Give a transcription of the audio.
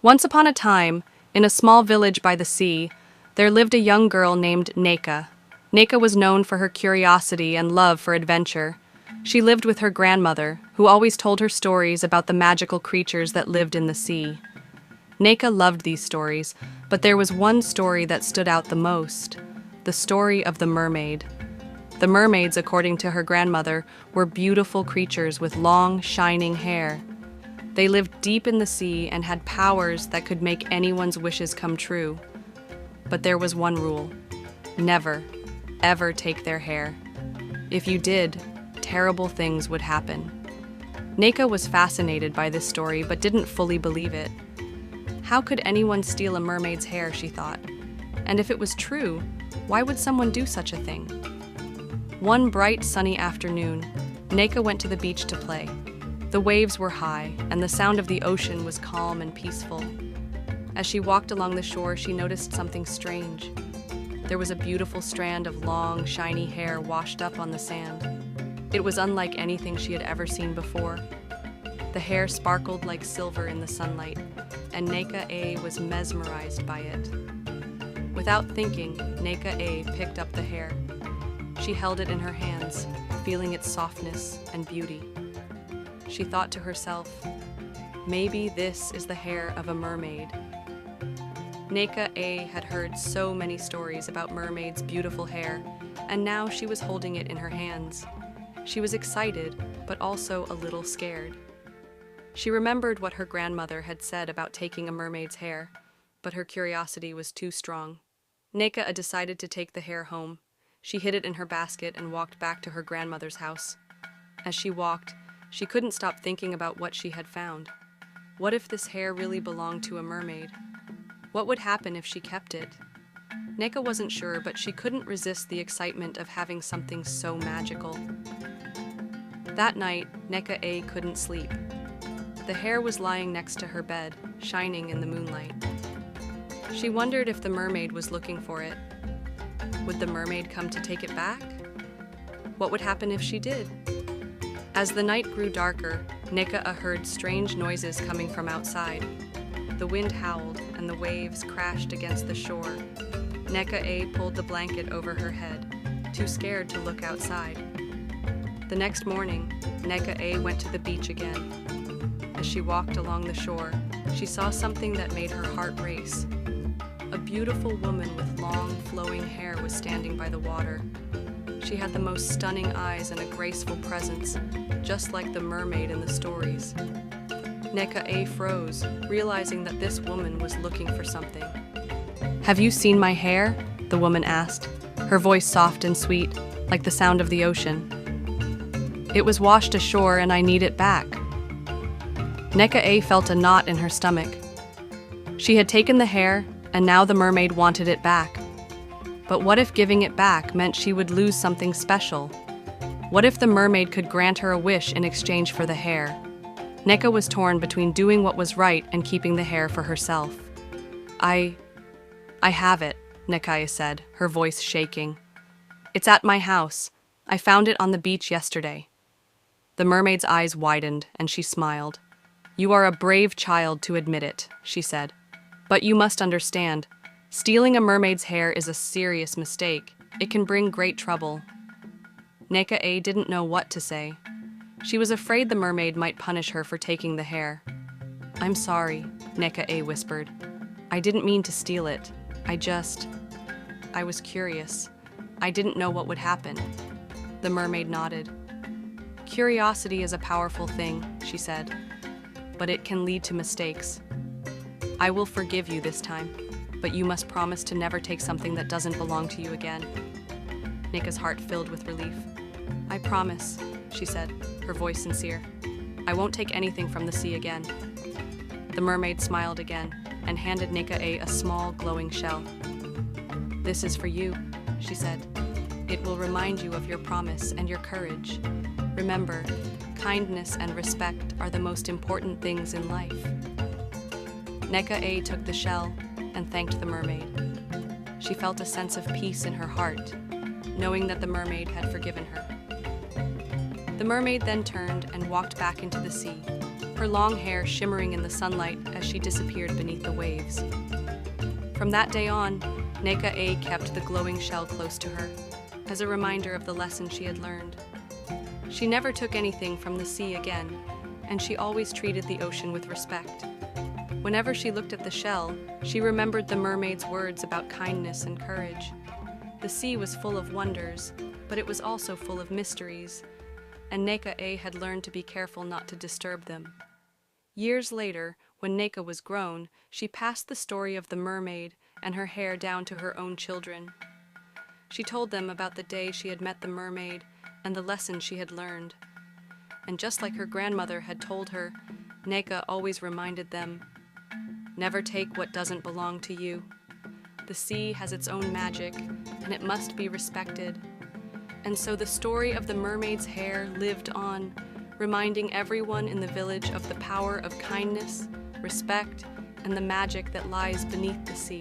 Once upon a time, in a small village by the sea, there lived a young girl named Nneka. Nneka was known for her curiosity and love for adventure. She lived with her grandmother, who always told her stories about the magical creatures that lived in the sea. Nneka loved these stories, but there was one story that stood out the most: the story of the mermaid. The mermaids, according to her grandmother, were beautiful creatures with long, shining hair. They lived deep in the sea and had powers that could make anyone's wishes come true. But there was one rule: never, ever take their hair. If you did, terrible things would happen. Nneka was fascinated by this story but didn't fully believe it. How could anyone steal a mermaid's hair, she thought? And if it was true, why would someone do such a thing? One bright, sunny afternoon, Nneka went to the beach to play. The waves were high, and the sound of the ocean was calm and peaceful. As she walked along the shore, she noticed something strange. There was a beautiful strand of long, shiny hair washed up on the sand. It was unlike anything she had ever seen before. The hair sparkled like silver in the sunlight, and Nneka was mesmerized by it. Without thinking, Nneka picked up the hair. She held it in her hands, feeling its softness and beauty. She thought to herself, maybe this is the hair of a mermaid. Nneka had heard so many stories about mermaids' beautiful hair, and now she was holding it in her hands. She was excited, but also a little scared. She remembered what her grandmother had said about taking a mermaid's hair, but her curiosity was too strong. Nneka decided to take the hair home. She hid it in her basket and walked back to her grandmother's house. As she walked, she couldn't stop thinking about what she had found. What if this hair really belonged to a mermaid? What would happen if she kept it? Nneka wasn't sure, but she couldn't resist the excitement of having something so magical. That night, Nneka couldn't sleep. The hair was lying next to her bed, shining in the moonlight. She wondered if the mermaid was looking for it. Would the mermaid come to take it back? What would happen if she did? As the night grew darker, Nneka heard strange noises coming from outside. The wind howled and the waves crashed against the shore. Nneka pulled the blanket over her head, too scared to look outside. The next morning, Nneka went to the beach again. As she walked along the shore, she saw something that made her heart race. A beautiful woman with long, flowing hair was standing by the water. She had the most stunning eyes and a graceful presence, just like the mermaid in the stories. Nneka froze, realizing that this woman was looking for something. "Have you seen my hair?" the woman asked, her voice soft and sweet, like the sound of the ocean. "It was washed ashore and I need it back." Nneka felt a knot in her stomach. She had taken the hair, and now the mermaid wanted it back. But what if giving it back meant she would lose something special? What if the mermaid could grant her a wish in exchange for the hair? Nneka was torn between doing what was right and keeping the hair for herself. I have it," Nneka said, her voice shaking. "It's at my house. I found it on the beach yesterday." The mermaid's eyes widened, and she smiled. "You are a brave child to admit it," she said. "But you must understand, stealing a mermaid's hair is a serious mistake. It can bring great trouble." Nneka didn't know what to say. She was afraid the mermaid might punish her for taking the hair. "I'm sorry," Nneka whispered. "I didn't mean to steal it. I was curious. I didn't know what would happen." The mermaid nodded. "Curiosity is a powerful thing," she said, "but it can lead to mistakes. I will forgive you this time, but you must promise to never take something that doesn't belong to you again." Nneka's heart filled with relief. "I promise," she said, her voice sincere. "I won't take anything from the sea again." The mermaid smiled again and handed Nneka a small, glowing shell. "This is for you," she said. "It will remind you of your promise and your courage. Remember, kindness and respect are the most important things in life." Nneka took the shell and thanked the mermaid. She felt a sense of peace in her heart, knowing that the mermaid had forgiven her. The mermaid then turned and walked back into the sea, her long hair shimmering in the sunlight as she disappeared beneath the waves. From that day on, Nneka kept the glowing shell close to her, as a reminder of the lesson she had learned. She never took anything from the sea again, and she always treated the ocean with respect. Whenever she looked at the shell, she remembered the mermaid's words about kindness and courage. The sea was full of wonders, but it was also full of mysteries, and Nneka had learned to be careful not to disturb them. Years later, when Nneka was grown, she passed the story of the mermaid and her hair down to her own children. She told them about the day she had met the mermaid and the lesson she had learned. And just like her grandmother had told her, Nneka always reminded them, "Never take what doesn't belong to you. The sea has its own magic, and it must be respected." And so the story of the mermaid's hair lived on, reminding everyone in the village of the power of kindness, respect, and the magic that lies beneath the sea.